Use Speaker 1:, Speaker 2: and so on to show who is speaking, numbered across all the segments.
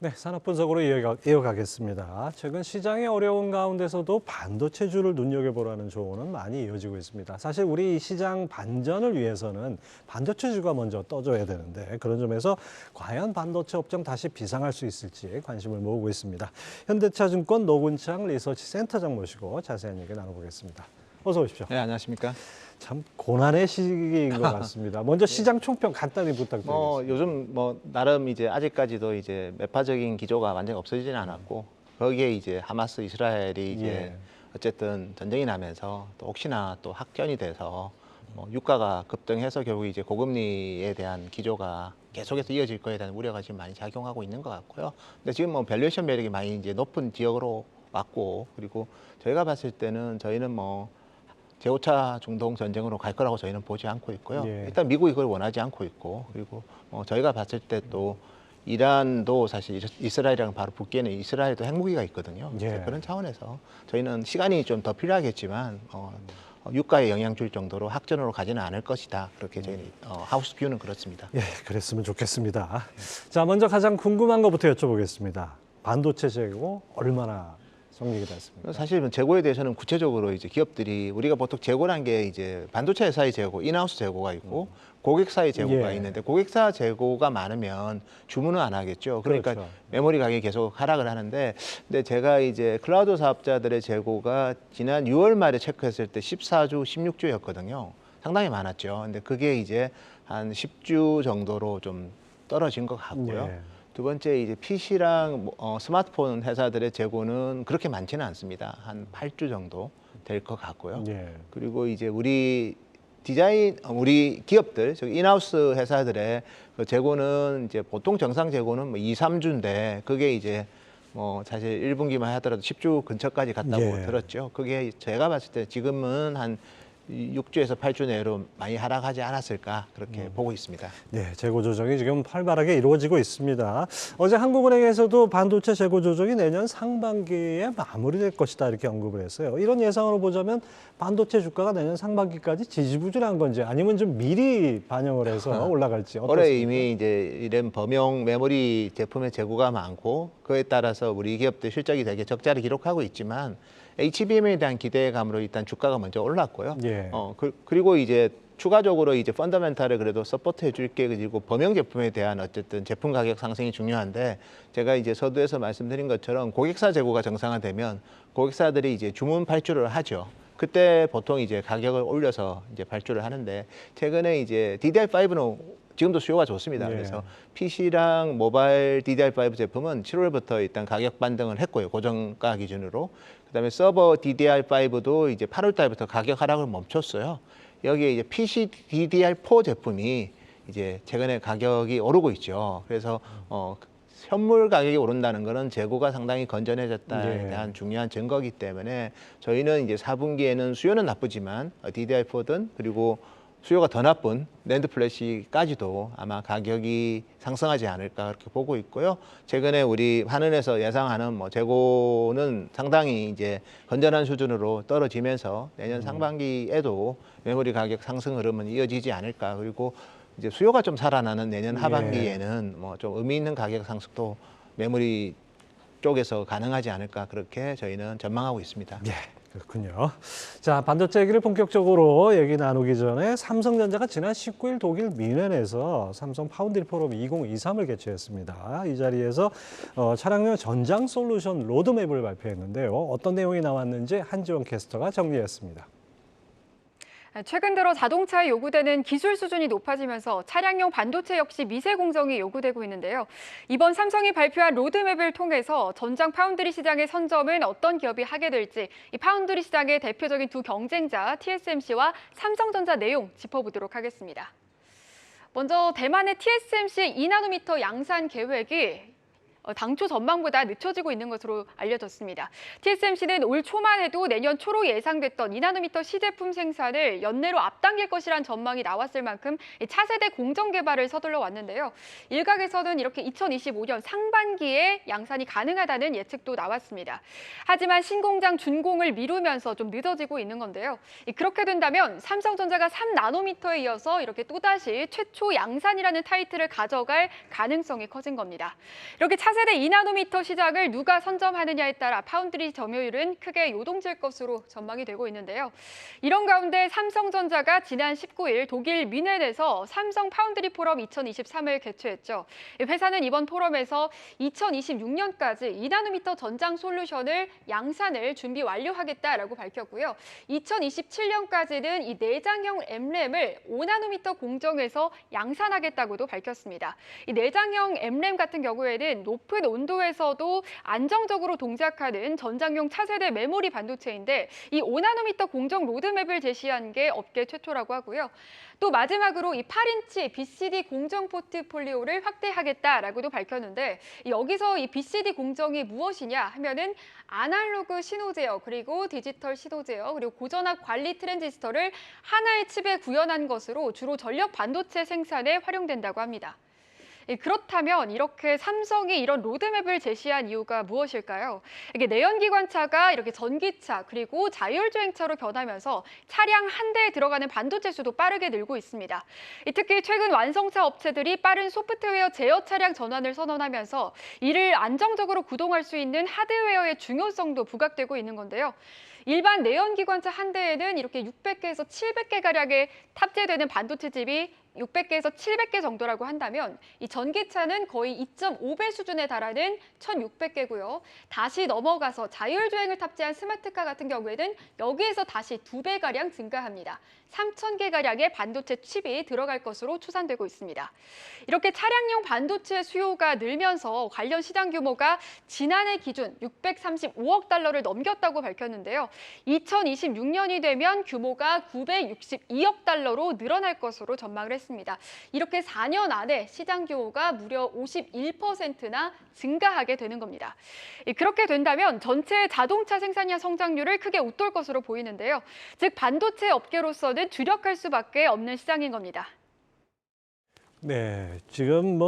Speaker 1: 네, 산업 분석으로 이어가겠습니다. 최근 시장의 어려운 가운데서도 반도체주를 눈여겨보라는 조언은 많이 이어지고 있습니다. 사실 우리 시장 반전을 위해서는 반도체주가 먼저 떠줘야 되는데 그런 점에서 과연 반도체 업종 다시 비상할 수 있을지 관심을 모으고 있습니다. 현대차증권 노근창 리서치 센터장 모시고 자세한 얘기 나눠보겠습니다. 어서 오십시오.
Speaker 2: 네, 안녕하십니까.
Speaker 1: 참 고난의 시기인 것 같습니다. 먼저 시장 총평 간단히 부탁드리겠습니다.
Speaker 2: 요즘 나름 이제 아직까지도 이제 매파적인 기조가 완전히 없어지지는 않았고 거기에 이제 하마스 이스라엘이 이제 어쨌든 전쟁이 나면서 또 혹시나 또 확전이 돼서 유가가 급등해서 결국 이제 고금리에 대한 기조가 계속해서 이어질 거에 대한 우려가 지금 많이 작용하고 있는 것 같고요. 근데 지금 밸류에이션 매력이 많이 이제 높은 지역으로 왔고, 그리고 저희가 봤을 때는 저희는 제5차 중동 전쟁으로 갈 거라고 저희는 보지 않고 있고요. 일단 미국이 그걸 원하지 않고 있고, 그리고 저희가 봤을 때 또 이란도 사실 이스라엘이랑 바로 붙기에는 이스라엘도 핵무기가 있거든요. 그런 차원에서 저희는 시간이 좀 더 필요하겠지만 유가에 영향 줄 정도로 확전으로 가지는 않을 것이다. 그렇게 저희는 하우스 뷰는 그렇습니다.
Speaker 1: 예, 그랬으면 좋겠습니다. 자, 먼저 가장 궁금한 것부터 여쭤보겠습니다. 반도체 재고 얼마나 성립이 됐습니까?
Speaker 2: 사실 재고에 대해서는 구체적으로 이제 기업들이 우리가 보통 재고란 게 이제 반도체 회사의 재고, 인하우스 재고가 있고 고객사의 재고가 있는데 고객사 재고가 많으면 주문은 안 하겠죠. 그러니까 메모리 가격이 계속 하락을 하는데, 근데 제가 이제 클라우드 사업자들의 재고가 지난 6월 말에 체크했을 때 14주, 16주였거든요. 상당히 많았죠. 근데 그게 이제 한 10주 정도로 좀 떨어진 것 같고요. 두 번째 이제 PC랑 스마트폰 회사들의 재고는 그렇게 많지는 않습니다. 한 8주 정도 될 것 같고요. 그리고 이제 우리 기업들, 즉 인하우스 회사들의 그 재고는 이제 보통 정상 재고는 2, 3주인데 그게 이제 사실 1분기만 하더라도 10주 근처까지 갔다고 들었죠. 그게 제가 봤을 때 지금은 한 6주에서 8주 내로 많이 하락하지 않았을까 그렇게 보고 있습니다.
Speaker 1: 네, 재고 조정이 지금 활발하게 이루어지고 있습니다. 어제 한국은행에서도 반도체 재고 조정이 내년 상반기에 마무리될 것이다 이렇게 언급을 했어요. 이런 예상으로 보자면 반도체 주가가 내년 상반기까지 지지부진한 건지 아니면 좀 미리 반영을 해서 올라갈지 어떻습니까?
Speaker 2: 올해 이미 이제 이런 범용 메모리 제품의 재고가 많고 그에 따라서 우리 기업들 실적이 되게 적자를 기록하고 있지만 HBM에 대한 기대감으로 일단 주가가 먼저 올랐고요. 그리고 이제 추가적으로 이제 펀더멘탈을 그래도 서포트 해줄게, 그리고 범용 제품에 대한 어쨌든 제품 가격 상승이 중요한데, 제가 이제 서두에서 말씀드린 것처럼 고객사 재고가 정상화되면 고객사들이 이제 주문 발주를 하죠. 그때 보통 이제 가격을 올려서 이제 발주를 하는데, 최근에 이제 DDR5는 지금도 수요가 좋습니다. 그래서 PC랑 모바일 DDR5 제품은 7월부터 일단 가격 반등을 했고요. 고정가 기준으로. 그다음에 서버 DDR5도 이제 8월 달부터 가격 하락을 멈췄어요. 여기에 이제 PC DDR4 제품이 이제 최근에 가격이 오르고 있죠. 그래서 현물 가격이 오른다는 것은 재고가 상당히 건전해졌다에 대한 중요한 증거이기 때문에 저희는 이제 4분기에는 수요는 나쁘지만 DDR4든 그리고 수요가 더 나쁜 낸드 플래시까지도 아마 가격이 상승하지 않을까 그렇게 보고 있고요. 최근에 우리 한은에서 예상하는 재고는 상당히 이제 건전한 수준으로 떨어지면서 내년 상반기에도 메모리 가격 상승 흐름은 이어지지 않을까. 그리고 이제 수요가 좀 살아나는 내년 하반기에는 좀 의미 있는 가격 상승도 메모리 쪽에서 가능하지 않을까 그렇게 저희는 전망하고 있습니다.
Speaker 1: 그렇군요. 자, 반도체 얘기를 본격적으로 얘기 나누기 전에 삼성전자가 지난 19일 독일 뮌헨에서 삼성 파운드리 포럼 2023을 개최했습니다. 이 자리에서 차량용 전장 솔루션 로드맵을 발표했는데요. 어떤 내용이 나왔는지 한지원 캐스터가 정리했습니다.
Speaker 3: 최근 들어 자동차에 요구되는 기술 수준이 높아지면서 차량용 반도체 역시 미세 공정이 요구되고 있는데요. 이번 삼성이 발표한 로드맵을 통해서 전장 파운드리 시장의 선점은 어떤 기업이 하게 될지 이 파운드리 시장의 대표적인 두 경쟁자 TSMC와 삼성전자 내용 짚어보도록 하겠습니다. 먼저 대만의 TSMC의 2나노미터 양산 계획이 당초 전망보다 늦춰지고 있는 것으로 알려졌습니다. TSMC는 올 초만 해도 내년 초로 예상됐던 2나노미터 시제품 생산을 연내로 앞당길 것이란 전망이 나왔을 만큼 차세대 공정 개발을 서둘러 왔는데요. 일각에서는 이렇게 2025년 상반기에 양산이 가능하다는 예측도 나왔습니다. 하지만 신공장 준공을 미루면서 좀 늦어지고 있는 건데요. 그렇게 된다면 삼성전자가 3나노미터에 이어서 이렇게 또다시 최초 양산이라는 타이틀을 가져갈 가능성이 커진 겁니다. 이렇게 차세대 2나노미터 시장을 누가 선점하느냐에 따라 파운드리 점유율은 크게 요동칠 것으로 전망이 되고 있는데요. 이런 가운데 삼성전자가 지난 19일 독일 뮌헨에서 삼성 파운드리 포럼 2023을 개최했죠. 회사는 이번 포럼에서 2026년까지 2나노미터 전장 솔루션을 양산을 준비 완료하겠다라고 밝혔고요. 2027년까지는 이 내장형 M램을 5나노미터 공정에서 양산하겠다고도 밝혔습니다. 이 내장형 M램 같은 경우에는 높은 온도에서도 안정적으로 동작하는 전장용 차세대 메모리 반도체인데 이 5나노미터 공정 로드맵을 제시한 게 업계 최초라고 하고요. 또 마지막으로 이 8인치 BCD 공정 포트폴리오를 확대하겠다라고도 밝혔는데 여기서 이 BCD 공정이 무엇이냐 하면은 아날로그 신호 제어 그리고 디지털 신호 제어 그리고 고전압 관리 트랜지스터를 하나의 칩에 구현한 것으로 주로 전력 반도체 생산에 활용된다고 합니다. 그렇다면 이렇게 삼성이 이런 로드맵을 제시한 이유가 무엇일까요? 이게 내연기관차가 이렇게 전기차 그리고 자율주행차로 변하면서 차량 한 대에 들어가는 반도체 수도 빠르게 늘고 있습니다. 특히 최근 완성차 업체들이 빠른 소프트웨어 제어 차량 전환을 선언하면서 이를 안정적으로 구동할 수 있는 하드웨어의 중요성도 부각되고 있는 건데요. 일반 내연기관차 한 대에는 이렇게 600개에서 700개가량의 탑재되는 반도체 칩이 600개에서 700개 정도라고 한다면 이 전기차는 거의 2.5배 수준에 달하는 1,600개고요. 다시 넘어가서 자율주행을 탑재한 스마트카 같은 경우에는 여기에서 다시 2배가량 증가합니다. 3,000개가량의 반도체 칩이 들어갈 것으로 추산되고 있습니다. 이렇게 차량용 반도체 수요가 늘면서 관련 시장 규모가 지난해 기준 635억 달러를 넘겼다고 밝혔는데요. 2026년이 되면 규모가 962억 달러로 늘어날 것으로 전망을 했습니다. 이렇게 4년 안에 시장 규모가 무려 51%나 증가하게 되는 겁니다. 그렇게 된다면 전체 자동차 생산량 성장률을 크게 웃돌 것으로 보이는데요. 즉 반도체 업계로서는 주력할 수밖에 없는 시장인 겁니다.
Speaker 1: 네, 지금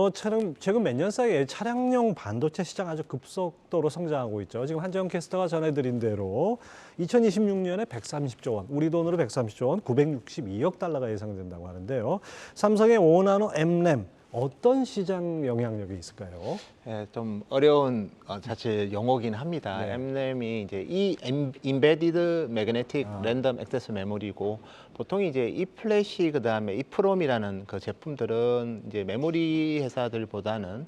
Speaker 1: 최근 몇 년 사이에 차량용 반도체 시장 아주 급속도로 성장하고 있죠. 지금 한재영 캐스터가 전해드린 대로 2026년에 130조 원, 우리 돈으로 130조 원, 962억 달러가 예상된다고 하는데요. 삼성의 5나노 M램, 어떤 시장 영향력이 있을까요?
Speaker 2: 네, 좀 어려운 사실 용어긴 합니다.
Speaker 1: 네.
Speaker 2: M램이 이제 이 Embedded Magnetic Random Access Memory고 보통 이제 이 플래시 그다음에 이 프롬이라는 그 제품들은 이제 메모리 회사들보다는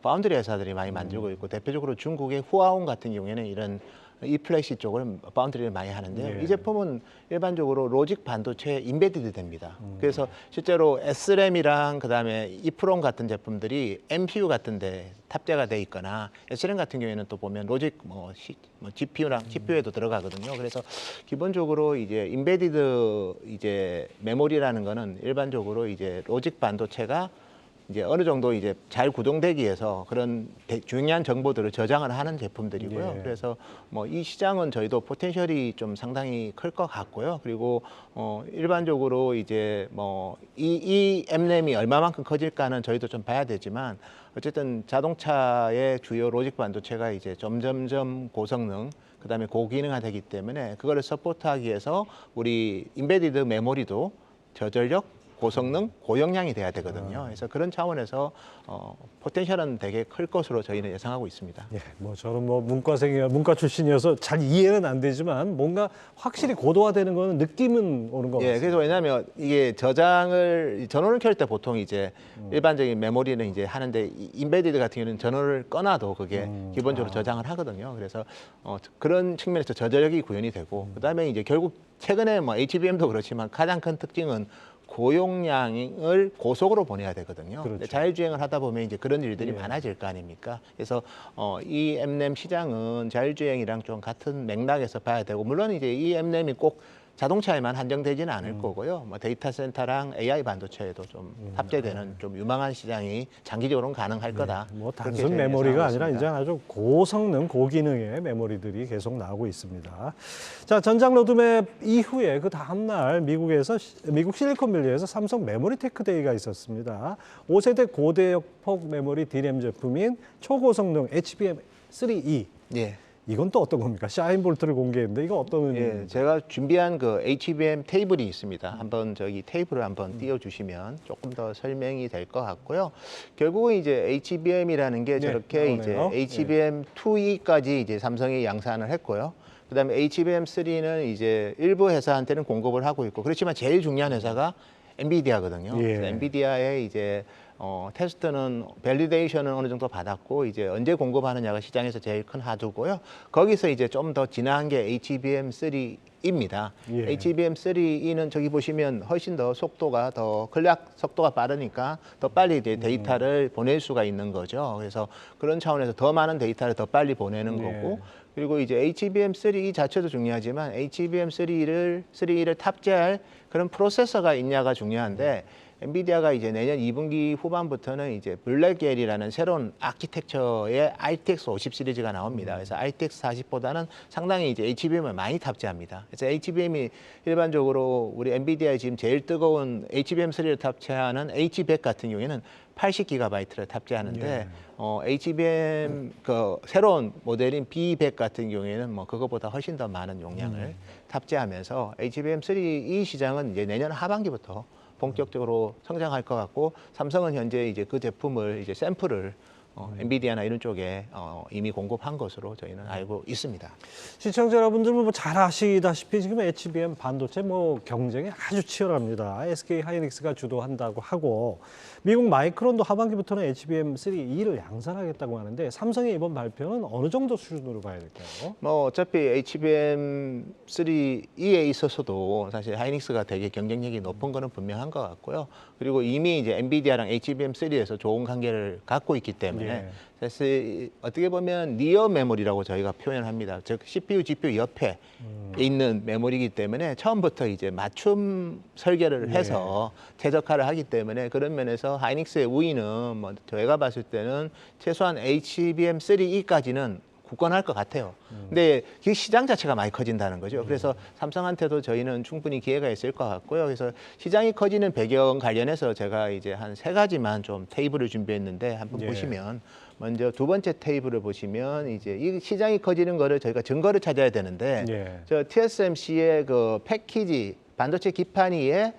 Speaker 2: 파운드리 회사들이 많이 만들고 있고 대표적으로 중국의 후아온 같은 경우에는 이런 이 플래시 쪽을 파운드리를 많이 하는데요.
Speaker 1: 네.
Speaker 2: 이 제품은 일반적으로 로직 반도체에 인베디드 됩니다. 그래서 실제로 SRAM이랑 그다음에 이프롬 같은 제품들이 MPU 같은 데 탑재가 돼 있거나 SRAM 같은 경우에는 또 보면 로직 GPU랑 CPU에도 들어가거든요. 그래서 기본적으로 이제 인베디드 이제 메모리라는 거는 일반적으로 이제 로직 반도체가 이제 어느 정도 이제 잘 구동되기 위해서 그런 중요한 정보들을 저장을 하는 제품들이고요.
Speaker 1: 예.
Speaker 2: 그래서 이 시장은 저희도 포텐셜이 좀 상당히 클 것 같고요. 그리고 일반적으로 이제 이 M램이 얼마만큼 커질까는 저희도 좀 봐야 되지만 어쨌든 자동차의 주요 로직 반도체가 이제 점점점 고성능 그다음에 고기능화되기 때문에 그거를 서포트하기 위해서 우리 인베디드 메모리도 저전력 고성능, 고용량이 돼야 되거든요. 그래서 그런 차원에서 포텐셜은 되게 클 것으로 저희는 예상하고 있습니다.
Speaker 1: 예, 저는 문과 출신이어서 잘 이해는 안 되지만 뭔가 확실히 고도화되는 거는 느낌은 오는 것 같습니다.
Speaker 2: 예, 그래서 왜냐하면 이게 전원을 켤 때 보통 이제 일반적인 메모리는 이제 하는데 인베디드 같은 경우는 전원을 꺼놔도 그게 기본적으로 저장을 하거든요. 그래서 그런 측면에서 저전력이 구현이 되고 그다음에 이제 결국 최근에 HBM도 그렇지만 가장 큰 특징은 고용량을 고속으로 보내야 되거든요.
Speaker 1: 그렇죠.
Speaker 2: 자율주행을 하다 보면 이제 그런 일들이 많아질 거 아닙니까? 그래서 이 M램 시장은 자율주행이랑 좀 같은 맥락에서 봐야 되고 물론 이제 이 M램이 꼭 자동차에만 한정되지는 않을 거고요. 데이터 센터랑 AI 반도체에도 좀 탑재되는 좀 유망한 시장이 장기적으로는 가능할 거다.
Speaker 1: 단순 메모리가 아니라 이제 아주 고성능, 고기능의 메모리들이 계속 나오고 있습니다. 자, 전장 로드맵 이후에 그 다음 날 미국 실리콘밸리에서 삼성 메모리 테크데이가 있었습니다. 5세대 고대역폭 메모리 D램 제품인 초고성능 HBM3E.
Speaker 2: 예.
Speaker 1: 이건 또 어떤 겁니까? 샤인볼트를 공개했는데 이거 어떤
Speaker 2: 예, 제가 준비한 그 HBM 테이블이 있습니다. 한번 저기 테이블을 한번 띄워주시면 조금 더 설명이 될 것 같고요. 결국은 이제 HBM이라는 게 저렇게
Speaker 1: 나오네요.
Speaker 2: 이제 HBM2E까지 이제 삼성이 양산을 했고요. 그다음에 HBM3는 이제 일부 회사한테는 공급을 하고 있고 그렇지만 제일 중요한 회사가 엔비디아거든요.
Speaker 1: 예.
Speaker 2: 그래서 엔비디아의 이제 테스트는 밸리데이션은 어느 정도 받았고 이제 언제 공급하느냐가 시장에서 제일 큰 하두고요. 거기서 이제 좀 더 진화한 게 HBM3입니다.
Speaker 1: 예.
Speaker 2: HBM3E는 저기 보시면 훨씬 더 속도가 더 클락 속도가 빠르니까 더 빨리 이제 데이터를 보낼 수가 있는 거죠. 그래서 그런 차원에서 더 많은 데이터를 더 빨리 보내는
Speaker 1: 예.
Speaker 2: 거고 그리고 이제 HBM3E 자체도 중요하지만 HBM3E를 탑재할 그런 프로세서가 있냐가 중요한데 엔비디아가 이제 내년 2분기 후반부터는 이제 블랙겔이라는 새로운 아키텍처의 RTX 50 시리즈가 나옵니다. 그래서 RTX 40보다는 상당히 이제 HBM을 많이 탑재합니다. 그래서 HBM이 일반적으로 우리 엔비디아의 지금 제일 뜨거운 HBM3를 탑재하는 H100 같은 경우에는 80GB를 탑재하는데 HBM 그 새로운 모델인 B100 같은 경우에는 뭐 그거보다 훨씬 더 많은 용량을 탑재하면서 HBM3E 시장은 이제 내년 하반기부터 본격적으로 성장할 것 같고 삼성은 현재 이제 그 제품을 이제 샘플을 엔비디아나 이런 쪽에 이미 공급한 것으로 저희는 알고 있습니다.
Speaker 1: 시청자 여러분들 뭐 잘 아시다시피 지금 HBM 반도체 뭐 경쟁이 아주 치열합니다. SK 하이닉스가 주도한다고 하고 미국 마이크론도 하반기부터는 HBM3E를 양산하겠다고 하는데 삼성의 이번 발표는 어느 정도 수준으로 봐야 될까요?
Speaker 2: 뭐 어차피 HBM3E에 있어서도 사실 하이닉스가 되게 경쟁력이 높은 거는 분명한 것 같고요. 그리고 이미 이제 엔비디아랑 HBM3에서 좋은 관계를 갖고 있기 때문에
Speaker 1: 예.
Speaker 2: 사실 어떻게 보면 니어 메모리라고 저희가 표현합니다. 즉 CPU, GPU 옆에 있는 메모리이기 때문에 처음부터 이제 맞춤 설계를 해서 최적화를 하기 때문에 그런 면에서 하이닉스의 우위는 뭐 저희가 봤을 때는 최소한 HBM3E까지는 굳건할 것 같아요. 근데 그 시장 자체가 많이 커진다는 거죠. 그래서 삼성한테도 저희는 충분히 기회가 있을 것 같고요. 그래서 시장이 커지는 배경 관련해서 제가 이제 한 3가지만 좀 테이블을 준비했는데 한번 보시면 먼저 두 번째 테이블을 보시면 이제 이 시장이 커지는 거를 저희가 증거를 찾아야 되는데 저 TSMC의 그 패키지 반도체 기판 위에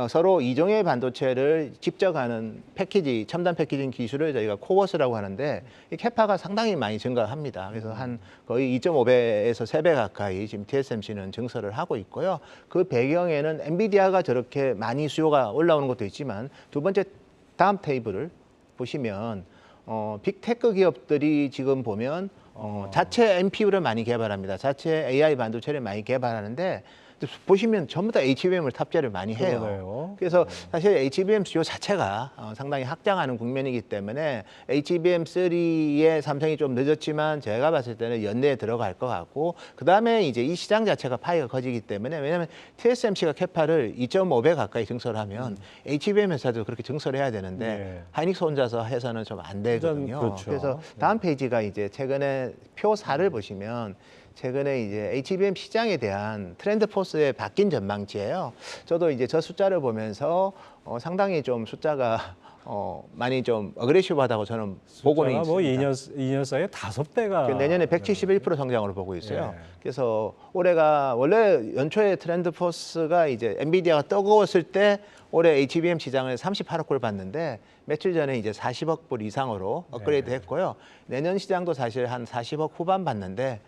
Speaker 2: 서로 이종의 반도체를 집적하는 패키지, 첨단 패키징 기술을 저희가 코버스라고 하는데 이 캐파가 상당히 많이 증가합니다. 그래서 한 거의 2.5배에서 3배 가까이 지금 TSMC는 증설을 하고 있고요. 그 배경에는 엔비디아가 저렇게 많이 수요가 올라오는 것도 있지만 두 번째 다음 테이블을 보시면 빅테크 기업들이 지금 보면 자체 NPU를 많이 개발합니다. 자체 AI 반도체를 많이 개발하는데 보시면 전부 다 HBM을 탑재를 많이 해요.
Speaker 1: 그러네요.
Speaker 2: 그래서 사실 HBM 수요 자체가 상당히 확장하는 국면이기 때문에 HBM3에 삼성이 좀 늦었지만 제가 봤을 때는 연내에 들어갈 것 같고 그다음에 이제 이 시장 자체가 파이가 커지기 때문에 왜냐하면 TSMC가 캐파를 2.5배 가까이 증설하면 HBM 회사도 그렇게 증설해야 되는데 하이닉스 혼자서 해서는 좀 안 되거든요.
Speaker 1: 그렇죠.
Speaker 2: 그래서 다음 페이지가 이제 최근에 표 4를 보시면 최근에 이제 HBM 시장에 대한 트렌드 포스의 바뀐 전망치예요. 저도 이제 저 숫자를 보면서 상당히 좀 숫자가 많이 좀 어그레시브하다고 저는 보고는 있습니다.
Speaker 1: 뭐 2년 사이에 5배가
Speaker 2: 내년에 171% 성장으로 보고 있어요. 그래서 올해가 원래 연초에 트렌드 포스가 이제 엔비디아가 뜨거웠을 때 올해 HBM 시장을 38억 불 봤는데 며칠 전에 이제 40억 불 이상으로 업그레이드 했고요. 내년 시장도 사실 한 40억 후반 봤는데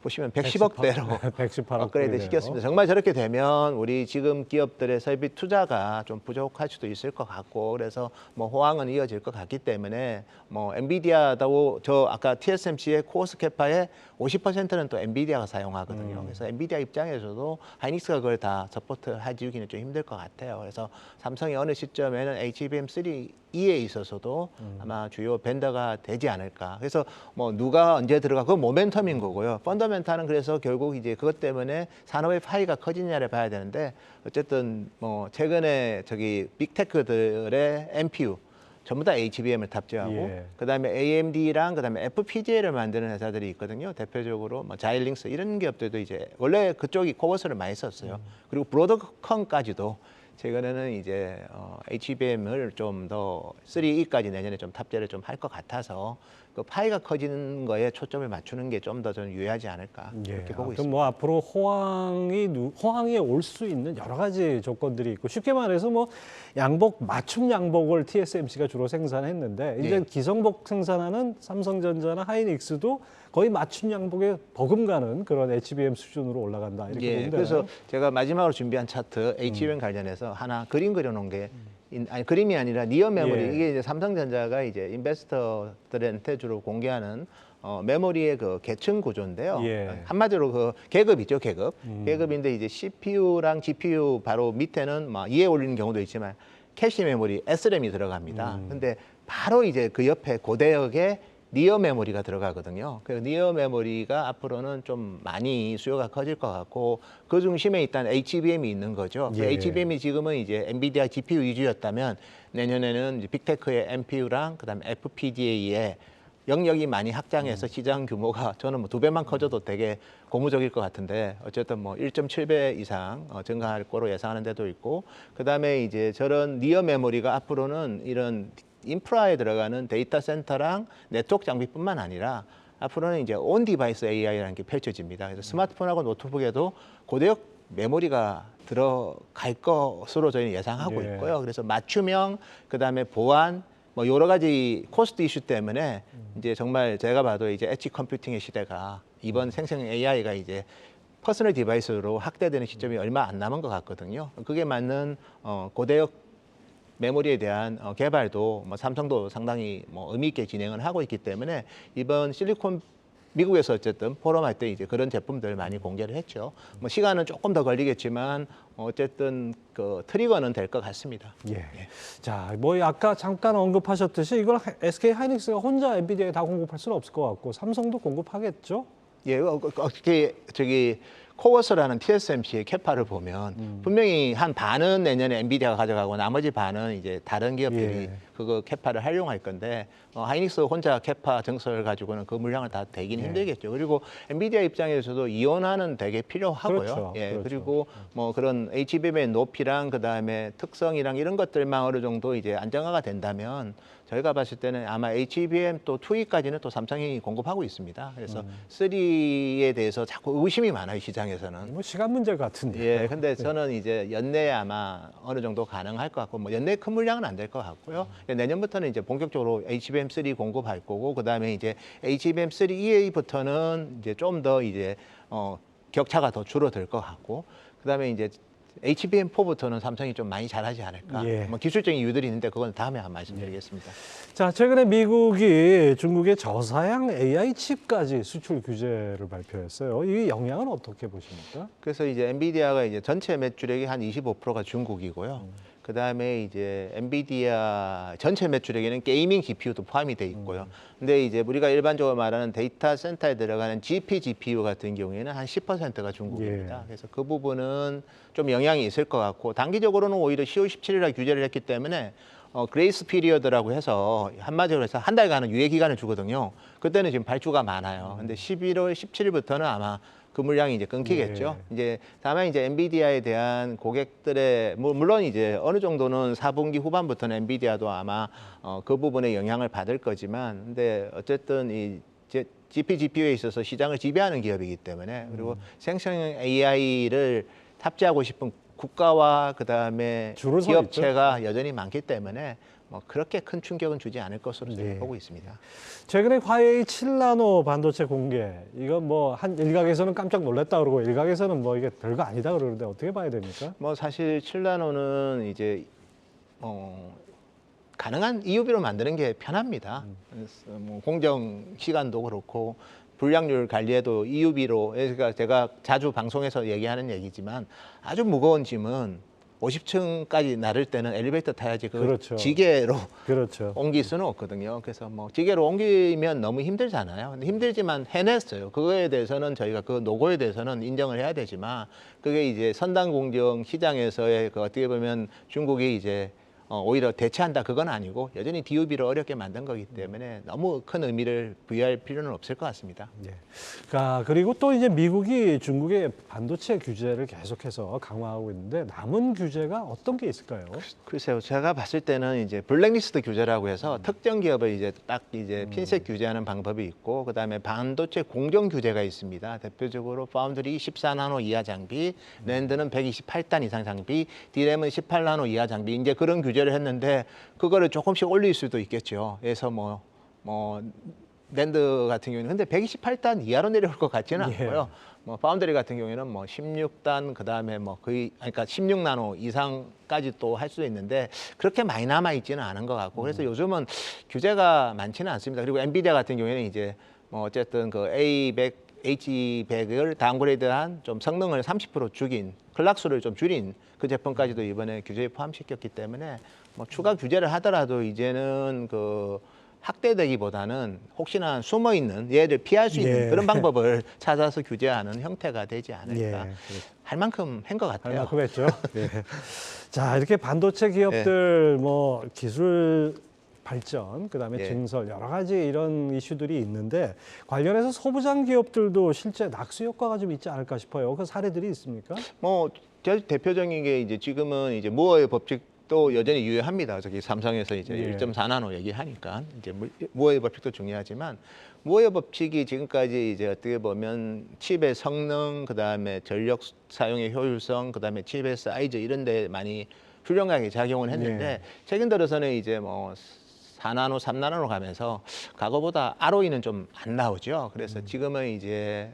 Speaker 2: 보시면 110억대로
Speaker 1: 118억
Speaker 2: 업그레이드 시켰습니다. 정말 저렇게 되면 우리 지금 기업들의 설비 투자가 좀 부족할 수도 있을 것 같고 그래서 뭐 호황은 이어질 것 같기 때문에 뭐 엔비디아도 저 아까 TSMC의 코어스 캐파의 50%는 또 엔비디아가 사용하거든요. 그래서 엔비디아 입장에서도 하이닉스가 그걸 다 서포트 해주기는 좀 힘들 것 같아요. 그래서 삼성이 어느 시점에는 HBM3E에 있어서도 아마 주요 벤더가 되지 않을까. 그래서 뭐 누가 언제 들어가 그건 모멘텀인 거고요. 펀더멘탈은 그래서 결국 이제 그것 때문에 산업의 파이가 커지냐를 봐야 되는데 어쨌든 뭐 최근에 저기 빅테크들의 NPU 전부 다 HBM을 탑재하고 그다음에 AMD랑 그다음에 FPGA를 만드는 회사들이 있거든요. 대표적으로 뭐 자일링스 이런 기업들도 이제 원래 그쪽이 코버스를 많이 썼어요. 그리고 브로드컴까지도 최근에는 이제 HBM을 좀 더 3E까지 내년에 좀 탑재를 좀 할 것 같아서 그 파이가 커지는 거에 초점을 맞추는 게 좀 더 저는 유효하지 않을까 그렇게 보고 있습니다.
Speaker 1: 뭐 앞으로 호황이 올 수 있는 여러 가지 조건들이 있고 쉽게 말해서 뭐 맞춤 양복을 TSMC가 주로 생산했는데 이제 기성복 생산하는 삼성전자나 하이닉스도 거의 맞춤 양복에 버금가는 그런 HBM 수준으로 올라간다 이렇게 보면 되나요?
Speaker 2: 그래서 제가 마지막으로 준비한 차트 HBM 관련해서 하나 그림 그려놓은 게 아니 그림이 아니라 니어 메모리 이게 이제 삼성전자가 이제 인베스터들한테 주로 공개하는 메모리의 그 계층 구조인데요. 한마디로 그 계급이죠, 계급. 계급인데 이제 CPU랑 GPU 바로 밑에는 막 이에 올리는 경우도 있지만 캐시 메모리 SRAM이 들어갑니다. 근데 바로 이제 그 옆에 고대역에 니어 메모리가 들어가거든요. 그 니어 메모리가 앞으로는 좀 많이 수요가 커질 것 같고 그 중심에 일단 HBM이 있는 거죠. 그 HBM이 지금은 이제 엔비디아 GPU 위주였다면 내년에는 이제 빅테크의 NPU랑 그다음에 FPGA의 영역이 많이 확장해서 시장 규모가 저는 뭐 2배만 커져도 되게 고무적일 것 같은데 어쨌든 뭐 1.7배 이상 증가할 거로 예상하는 데도 있고 그다음에 이제 저런 니어 메모리가 앞으로는 이런 인프라에 들어가는 데이터 센터랑 네트워크 장비뿐만 아니라 앞으로는 이제 온 디바이스 AI라는 게 펼쳐집니다. 그래서 스마트폰하고 노트북에도 고대역 메모리가 들어갈 것으로 저희는 예상하고 있고요. 그래서 맞춤형, 그다음에 보안, 뭐 여러 가지 코스트 이슈 때문에 이제 정말 제가 봐도 이제 엣지 컴퓨팅의 시대가 이번 생성 AI가 이제 퍼스널 디바이스로 확대되는 시점이 얼마 안 남은 것 같거든요. 그게 맞는 고대역 메모리에 대한 개발도 뭐 삼성도 상당히 뭐 의미 있게 진행을 하고 있기 때문에 이번 미국에서 어쨌든 포럼할 때 이제 그런 제품들 많이 공개를 했죠. 뭐 시간은 조금 더 걸리겠지만 어쨌든 그 트리거는 될 것 같습니다.
Speaker 1: 자, 뭐 아까 잠깐 언급하셨듯이 이걸 SK 하이닉스가 혼자 엔비디아에 다 공급할 수는 없을 것 같고 삼성도 공급하겠죠?
Speaker 2: 어떻게 저기 코어스라는 TSMC의 캐파를 보면 분명히 한 반은 내년에 엔비디아가 가져가고 나머지 반은 이제 다른 기업들이 그거 캐파를 활용할 건데 하이닉스 혼자 캐파 증설 가지고는 그 물량을 다 대기는 힘들겠죠. 그리고 엔비디아 입장에서도 이온화는 되게 필요하고요. 그리고 뭐 그런 HBM의 높이랑 그다음에 특성이랑 이런 것들만 어느 정도 이제 안정화가 된다면 저희가 봤을 때는 아마 HBM 또 2E까지는 또 삼성이 공급하고 있습니다. 그래서 3에 대해서 자꾸 의심이 많아요, 시장에서는.
Speaker 1: 뭐 시간 문제 같은데.
Speaker 2: 근데 저는 이제 연내에 아마 어느 정도 가능할 것 같고, 뭐 연내 큰 물량은 안 될 것 같고요. 내년부터는 이제 본격적으로 HBM3 공급할 거고, 그 다음에 이제 HBM3EA부터는 이제 좀 더 이제 격차가 더 줄어들 것 같고, 그 다음에 이제 HBM4부터는 삼성이 좀 많이 잘하지 않을까. 뭐 기술적인 이유들이 있는데 그건 다음에 한번 말씀드리겠습니다.
Speaker 1: 자, 최근에 미국이 중국의 저사양 AI 칩까지 수출 규제를 발표했어요. 이 영향은 어떻게 보십니까?
Speaker 2: 그래서 이제 엔비디아가 이제 전체 매출액이 한 25%가 중국이고요. 그 다음에 이제 엔비디아 전체 매출액에는 게이밍 GPU도 포함이 돼 있고요. 근데 이제 우리가 일반적으로 말하는 데이터 센터에 들어가는 GPU 같은 경우에는 한 10%가 중국입니다. 그래서 그 부분은 좀 영향이 있을 것 같고, 단기적으로는 오히려 10월 17일에 규제를 했기 때문에 그레이스 피리어드라고 해서 한마디로 해서 한 달간은 유예 기간을 주거든요. 그때는 지금 발주가 많아요. 근데 11월 17일부터는 아마 그 물량이 이제 끊기겠죠. 이제 다만 이제 엔비디아에 대한 고객들의 물론 이제 어느 정도는 4분기 후반부터는 엔비디아도 아마 그 부분에 영향을 받을 거지만, 근데 어쨌든 이 GPU에 있어서 시장을 지배하는 기업이기 때문에, 그리고 생성 AI를 탑재하고 싶은 국가와 그다음에 기업체가 여전히 많기 때문에 뭐 그렇게 큰 충격은 주지 않을 것으로 보고 있습니다.
Speaker 1: 최근에 화웨이 7나노 반도체 공개, 이건 뭐 한 일각에서는 깜짝 놀랐다 그러고 일각에서는 뭐 이게 별거 아니다 그러는데 어떻게 봐야 됩니까?
Speaker 2: 뭐 사실 7나노는 이제 가능한 EUV로 만드는 게 편합니다. 뭐 공정 시간도 그렇고 불량률 관리에도 EUV로, 그러니까 제가 자주 방송에서 얘기하는 얘기지만 아주 무거운 짐은 50층까지 나를 때는 엘리베이터 타야지 지게로 옮길 수는 없거든요. 그래서 뭐 지게로 옮기면 너무 힘들잖아요. 근데 힘들지만 해냈어요. 그거에 대해서는 저희가 그 노고에 대해서는 인정을 해야 되지만, 그게 이제 선단 공정 시장에서의 그 어떻게 보면 중국이 이제 오히려 대체한다 그건 아니고 여전히 DUB를 어렵게 만든 거기 때문에 너무 큰 의미를 부여할 필요는 없을 것 같습니다.
Speaker 1: 예. 그리고 또 이제 미국이 중국의 반도체 규제를 계속해서 강화하고 있는데 남은 규제가 어떤 게 있을까요?
Speaker 2: 글쎄요, 제가 봤을 때는 이제 블랙리스트 규제라고 해서 특정 기업을 이제 딱 이제 핀셋 규제하는 방법이 있고, 그다음에 반도체 공정 규제가 있습니다. 대표적으로 파운드리 14나노 이하 장비, 랜드는 128단 이상 장비, 디램은 18나노 이하 장비, 이제 그런 규제를 했는데 그거를 조금씩 올릴 수도 있겠죠. 그래서 랜드 같은 경우는 근데 128단 이하로 내려올 것 같지는 않고요. 파운드리 같은 경우에는 16단 그다음에 그러니까 16나노 이상까지 또 할 수도 있는데 그렇게 많이 남아 있지는 않은 것 같고, 그래서 요즘은 규제가 많지는 않습니다. 그리고 엔비디아 같은 경우에는 이제 어쨌든 그 A100 H100을 다운그레이드한 좀 성능을 30% 죽인, 클락 수를 좀 줄인 그 제품까지도 이번에 규제에 포함시켰기 때문에 추가 규제를 하더라도 이제는 그 확대되기보다는 혹시나 숨어 있는 얘를 피할 수 있는 그런 방법을 찾아서 규제하는 형태가 되지 않을까. 할 만큼 한 것 같아요.
Speaker 1: 할 만큼 했죠. 자, 이렇게 반도체 기업들 기술 발전, 그다음에 증설 여러 가지 이런 이슈들이 있는데 관련해서 소부장 기업들도 실제 낙수 효과가 좀 있지 않을까 싶어요. 그 사례들이 있습니까?
Speaker 2: 제일 대표적인 게 이제 지금은 이제 무어의 법칙도 여전히 유효합니다. 저기 삼성에서 이제 1.4나노 얘기하니까 이제 무어의 법칙도 중요하지만 무어의 법칙이 지금까지 이제 어떻게 보면 칩의 성능, 그다음에 전력 사용의 효율성, 그다음에 칩의 사이즈 이런 데 많이 훌륭하게 작용을 했는데 최근 들어서는 이제 4나노, 3나노로 가면서 과거보다 ROE는 좀 안 나오죠. 그래서 지금은 이제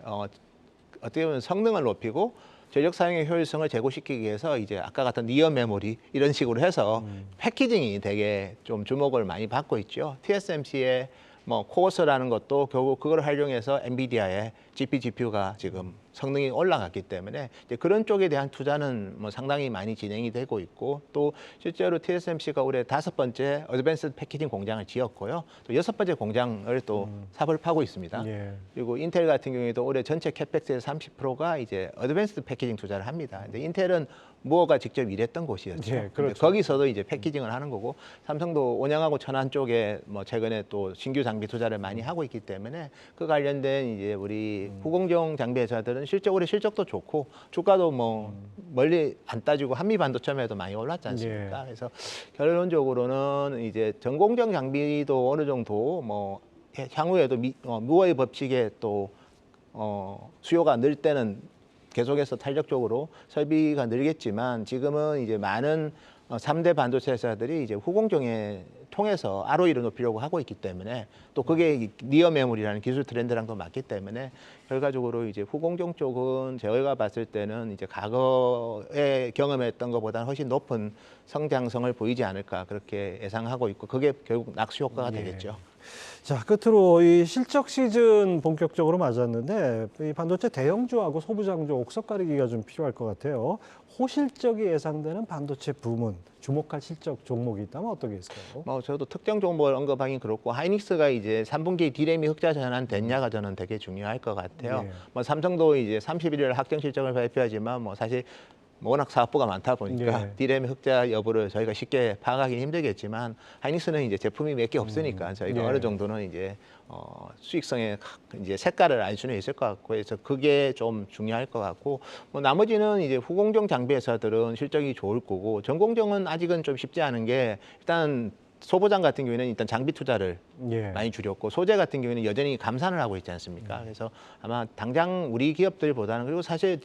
Speaker 2: 어떻게 보면 성능을 높이고 전력 사용의 효율성을 제고시키기 위해서 이제 아까 같은 니어 메모리 이런 식으로 해서 패키징이 되게 좀 주목을 많이 받고 있죠. TSMC의 코어스라는 것도 결국 그걸 활용해서 엔비디아의 GPGPU가 지금 성능이 올라갔기 때문에 이제 그런 쪽에 대한 투자는 상당히 많이 진행이 되고 있고, 또 실제로 TSMC가 올해 5번째 어드밴스드 패키징 공장을 지었고요. 또 6번째 공장을 또 삽을 파고 있습니다. 그리고 인텔 같은 경우에도 올해 전체 캐펙스의 30%가 이제 어드밴스드 패키징 투자를 합니다. 근데 인텔은 무어가 직접 일했던 곳이었죠. 그렇죠. 거기서도 이제 패키징을 하는 거고, 삼성도 온양하고 천안 쪽에 최근에 또 신규 장비 투자를 많이 하고 있기 때문에 그 관련된 이제 우리 후공정 장비 회사들은 실제 올해 실적도 좋고 주가도 멀리 안 따지고 한미 반도체에도 많이 올랐지 않습니까? 그래서 결론적으로는 이제 전공정 장비도 어느 정도 향후에도 무어의 법칙에 또 수요가 늘 때는 계속해서 탄력적으로 설비가 늘겠지만, 지금은 이제 많은 3대 반도체 회사들이 이제 후공정에 통해서 ROE를 높이려고 하고 있기 때문에, 또 그게 니어 메모리라는 기술 트렌드랑도 맞기 때문에 결과적으로 이제 후공정 쪽은 저희가 봤을 때는 이제 과거에 경험했던 것보다는 훨씬 높은 성장성을 보이지 않을까 그렇게 예상하고 있고, 그게 결국 낙수 효과가 되겠죠.
Speaker 1: 자, 끝으로 이 실적 시즌 본격적으로 맞았는데 이 반도체 대형주하고 소부장주 옥석 가리기가 좀 필요할 것 같아요. 호실적이 예상되는 반도체 부문, 주목할 실적 종목이 있다면 어떤 게 있을까요?
Speaker 2: 저도 특정 종목을 언급하긴 그렇고, 하이닉스가 이제 3분기 디램이 흑자 전환됐냐가 저는 되게 중요할 것 같아요. 삼성도 이제 31일 확정 실적을 발표하지만 사실 워낙 사업부가 많다 보니까 디램의 흑자 여부를 저희가 쉽게 파악하기는 힘들겠지만, 하이닉스는 이제 제품이 몇 개 없으니까 저희가 어느 정도는 이제 수익성의 이제 색깔을 알 수는 있을 것 같고, 그래서 그게 좀 중요할 것 같고, 나머지는 이제 후공정 장비 회사들은 실적이 좋을 거고, 전공정은 아직은 좀 쉽지 않은 게, 일단 소보장 같은 경우에는 일단 장비 투자를 많이 줄였고, 소재 같은 경우에는 여전히 감산을 하고 있지 않습니까? 그래서 아마 당장 우리 기업들보다는, 그리고 사실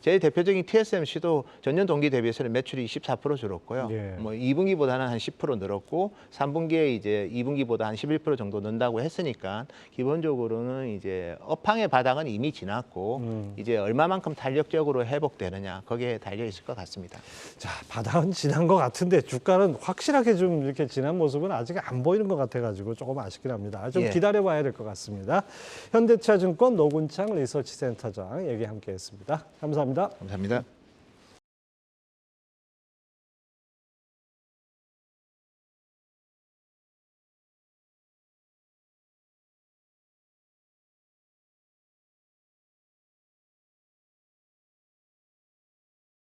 Speaker 2: 제일 대표적인 TSMC도 전년 동기 대비해서는 매출이 24% 줄었고요. 2분기보다는 한 10% 늘었고, 3분기에 이제 2분기보다 한 11% 정도 는다고 했으니까 기본적으로는 이제 업황의 바닥은 이미 지났고 이제 얼마만큼 탄력적으로 회복되느냐 거기에 달려 있을 것 같습니다.
Speaker 1: 자, 바닥은 지난 것 같은데 주가는 확실하게 좀 이렇게 지난 모습은 아직 안 보이는 것 같아가지고 조금 아쉽긴 합니다. 좀 기다려봐야 될 것 같습니다. 현대차증권 노군창 리서치센터장 얘기 함께했습니다. 감사합니다.
Speaker 2: 감사합니다.